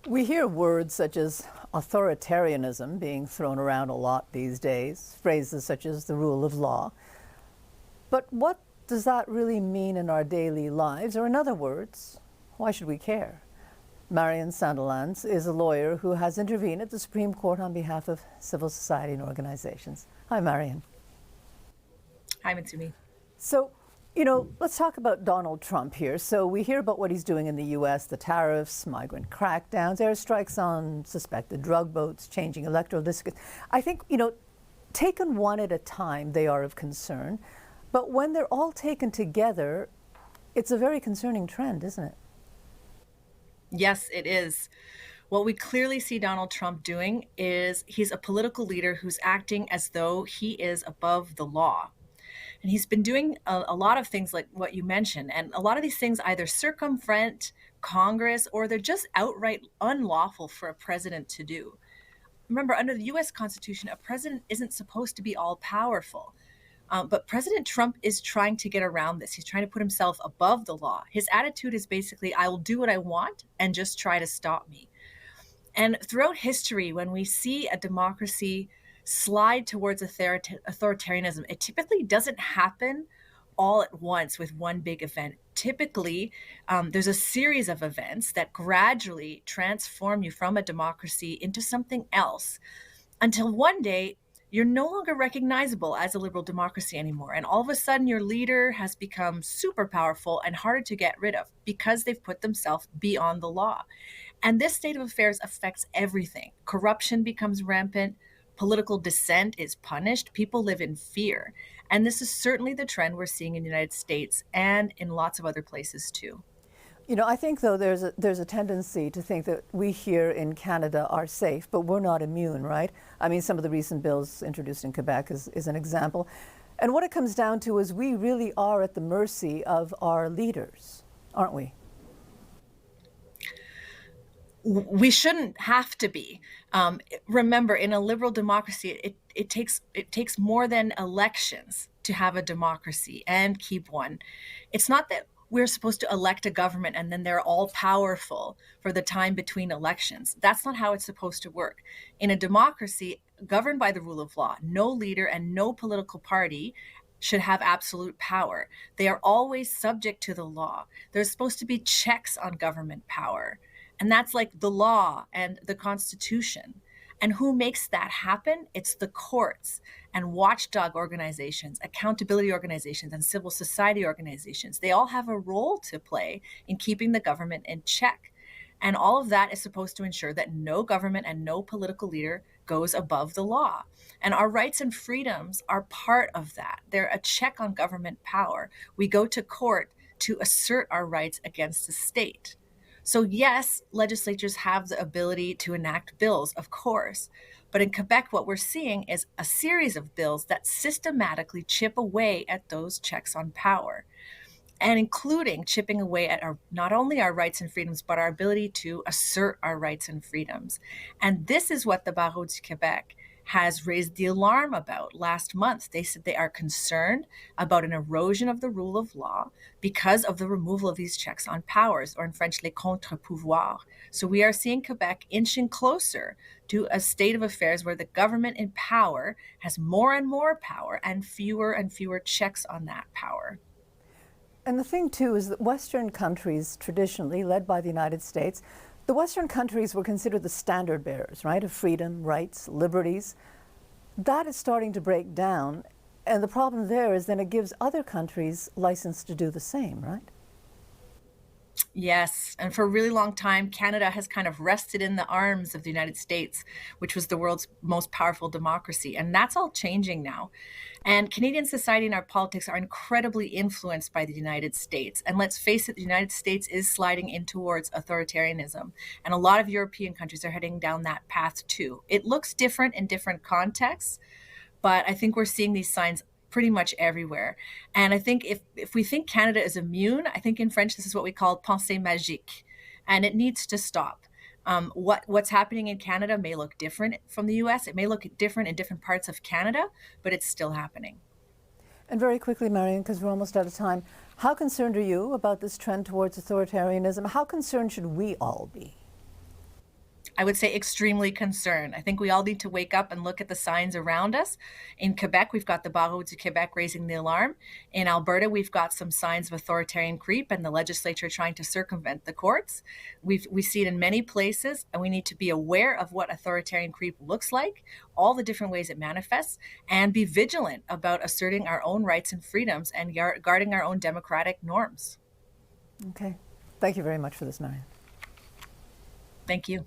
We hear words such as authoritarianism being thrown around a lot these days, phrases such as the rule of law. But what does that really mean in our daily lives? Or in other words, why should we care? Marion Sandilands is a lawyer who has intervened at the Supreme Court on behalf of civil society and organizations. Hi, Marion. Hi, Mitsumi. So, let's talk about Donald Trump here. So we hear about what he's doing in the U.S., the tariffs, migrant crackdowns, airstrikes on suspected drug boats, changing electoral districts. I think, taken one at a time, they are of concern. But when they're all taken together, it's a very concerning trend, isn't it? Yes, it is. What we clearly see Donald Trump doing is he's a political leader who's acting as though he is above the law. And he's been doing a lot of things like what you mentioned. And a lot of these things either circumvent Congress or they're just outright unlawful for a president to do. Remember, under the US Constitution, a president isn't supposed to be all powerful. But President Trump is trying to get around this. He's trying to put himself above the law. His attitude is basically, I will do what I want and just try to stop me. And throughout history, when we see a democracy slide towards authoritarianism, it typically doesn't happen all at once with one big event. Typically, there's a series of events that gradually transform you from a democracy into something else until one day you're no longer recognizable as a liberal democracy anymore. And all of a sudden, your leader has become super powerful and harder to get rid of because they've put themselves beyond the law. And this state of affairs affects everything. Corruption becomes rampant. Political dissent is punished. People live in fear. And this is certainly the trend we're seeing in the United States and in lots of other places too. I think, though, there's a tendency to think that we here in Canada are safe, but we're not immune, right? I mean, some of the recent bills introduced in Quebec is an example. And what it comes down to is we really are at the mercy of our leaders, aren't we? We shouldn't have to be. Remember, in a liberal democracy, it takes more than elections to have a democracy and keep one. It's not that we're supposed to elect a government and then they're all powerful for the time between elections. That's not how it's supposed to work. In a democracy governed by the rule of law, no leader and no political party should have absolute power. They are always subject to the law. There's supposed to be checks on government power. And that's like the law and the Constitution. And who makes that happen? It's the courts and watchdog organizations, accountability organizations, and civil society organizations. They all have a role to play in keeping the government in check. And all of that is supposed to ensure that no government and no political leader goes above the law. And our rights and freedoms are part of that. They're a check on government power. We go to court to assert our rights against the state. So yes, legislatures have the ability to enact bills, of course. But in Quebec, what we're seeing is a series of bills that systematically chip away at those checks on power, and including chipping away at not only our rights and freedoms, but our ability to assert our rights and freedoms. And this is what the Barreau du Québec has raised the alarm about last month. They said they are concerned about an erosion of the rule of law because of the removal of these checks on powers, or in French, les contre-pouvoirs. So we are seeing Quebec inching closer to a state of affairs where the government in power has more and more power and fewer checks on that power. And the thing, too, is that Western countries, traditionally led by the United States, the Western countries were considered the standard bearers, right, of freedom, rights, liberties. That is starting to break down. And the problem there is then it gives other countries license to do the same, right? Yes. And for a really long time, Canada has kind of rested in the arms of the United States, which was the world's most powerful democracy. And that's all changing now. And Canadian society and our politics are incredibly influenced by the United States. And let's face it, the United States is sliding in towards authoritarianism. And a lot of European countries are heading down that path too. It looks different in different contexts, but I think we're seeing these signs pretty much everywhere. And I think if we think Canada is immune, I think in French, this is what we call pensée magique, and it needs to stop. What's happening in Canada may look different from the US. It may look different in different parts of Canada, but it's still happening. And very quickly, Marion, because we're almost out of time, how concerned are you about this trend towards authoritarianism? How concerned should we all be? I would say extremely concerned. I think we all need to wake up and look at the signs around us. In Quebec, we've got the Barreau du Québec raising the alarm. In Alberta, we've got some signs of authoritarian creep and the legislature trying to circumvent the courts. We see it in many places, and we need to be aware of what authoritarian creep looks like, all the different ways it manifests, and be vigilant about asserting our own rights and freedoms and guarding our own democratic norms. Okay. Thank you very much for this, Marion. Thank you.